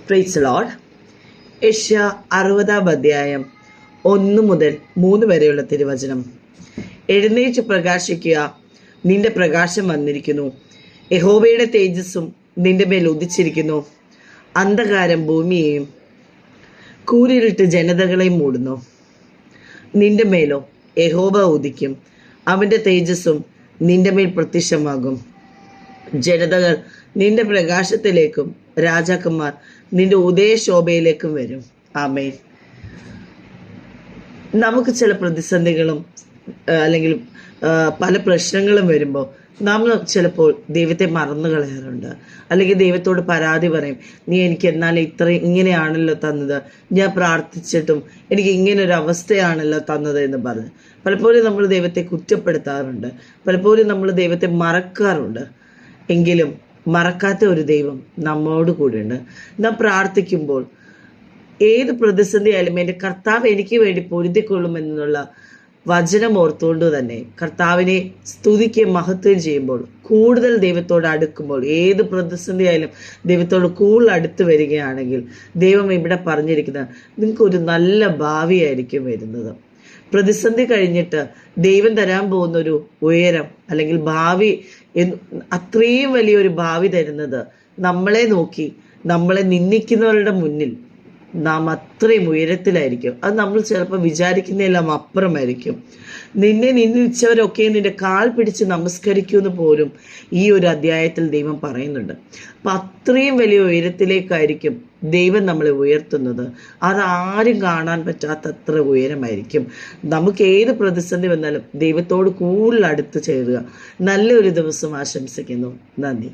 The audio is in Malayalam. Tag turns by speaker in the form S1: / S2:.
S1: Praise Lord. യെശയ്യാ 60 അധ്യായം 1 മുതൽ 3 വരെയുള്ള തിരുവചനം. എഴുന്നേറ്റ് പ്രകാശിക്കുക, നിന്റെ പ്രകാശം വന്നിരിക്കുന്നു, യഹോവയുടെ തേജസ്സും നിന്റെ മേൽ ഉദിച്ചിരിക്കുന്നു. അന്ധകാരം ഭൂമിയെയും കൂരിരുട്ട് ജനതകളെയും മൂടുന്നു. നിന്റെ മേലോ യഹോവ ഉദിക്കും, അവന്റെ തേജസ്സും നിന്റെ മേൽ പ്രത്യക്ഷമാകും. ജനതകൾ നിന്റെ പ്രകാശത്തിലേക്കും രാജാക്കന്മാർ നിന്റെ ഉദയശോഭയിലേക്കും വരും. ആമേൻ. നമുക്ക് ചില പ്രതിസന്ധികളും അല്ലെങ്കിൽ പല പ്രശ്നങ്ങളും വരുമ്പോൾ നമ്മൾ ചിലപ്പോൾ ദൈവത്തെ മറന്നു കളയാറുണ്ട്. അല്ലെങ്കിൽ ദൈവത്തോട് പരാതി പറയും, നീ എനിക്ക് എന്നാൽ ഇങ്ങനെയാണല്ലോ തന്നത്, ഞാൻ പ്രാർത്ഥിച്ചിട്ടും എനിക്ക് ഇങ്ങനെ ഒരു അവസ്ഥയാണല്ലോ തന്നത് എന്ന് പറഞ്ഞ് പലപ്പോഴും നമ്മൾ ദൈവത്തെ കുറ്റപ്പെടുത്താറുണ്ട്. പലപ്പോഴും നമ്മൾ ദൈവത്തെ മറക്കാറുണ്ട്. എങ്കിലും മറക്കാത്ത ഒരു ദൈവം നമ്മോട് കൂടെയുണ്ട്. നാം പ്രാർത്ഥിക്കുമ്പോൾ ഏത് പ്രതിസന്ധി ആയാലും എൻ്റെ കർത്താവ് എനിക്ക് വേണ്ടി പൊരുതിക്കൊള്ളുമെന്നുള്ള വചനം ഓർത്തുകൊണ്ട് തന്നെ കർത്താവിനെ സ്തുതിക്കുകയും മഹത്വം ചെയ്യുമ്പോൾ, കൂടുതൽ ദൈവത്തോട് അടുക്കുമ്പോൾ, ഏത് പ്രതിസന്ധി ആയാലും ദൈവത്തോട് കൂടുതൽ അടുത്ത് വരികയാണെങ്കിൽ ദൈവം ഇവിടെ പറഞ്ഞിരിക്കുന്നത് നിങ്ങൾക്കൊരു നല്ല ഭാവിയായിരിക്കും വരുന്നത്. പ്രതിസന്ധി കഴിഞ്ഞിട്ട് ദൈവം തരാൻ പോകുന്നൊരു ഉയരം അല്ലെങ്കിൽ ഭാവി, അത്രയും വലിയൊരു ഭാവി തരുന്നത് നമ്മളെ നോക്കി നമ്മളെ നിന്ദിക്കുന്നവരുടെ മുന്നിൽ നാം അത്രയും ഉയരത്തിലായിരിക്കും. അത് നമ്മൾ ചിലപ്പോൾ വിചാരിക്കുന്നതെല്ലാം അപ്പുറമായിരിക്കും. നിന്നെ നിന്ദിച്ചവരൊക്കെ നിന്റെ കാൽ പിടിച്ച് നമസ്കരിക്കുമെന്ന് പോലും ഈ ഒരു അധ്യായത്തിൽ ദൈവം പറയുന്നുണ്ട്. അപ്പം അത്രയും വലിയ ഉയരത്തിലേക്കായിരിക്കും ദൈവം നമ്മളെ ഉയർത്തുന്നത്. അതാരും കാണാൻ പറ്റാത്തത്ര ഉയരമായിരിക്കും. നമുക്ക് ഏത് പ്രതിസന്ധി വന്നാലും ദൈവത്തോട് കൂടുതൽ അടുത്ത് ചേരുക. നല്ലൊരു ദിവസം ആശംസിക്കുന്നു. നന്ദി.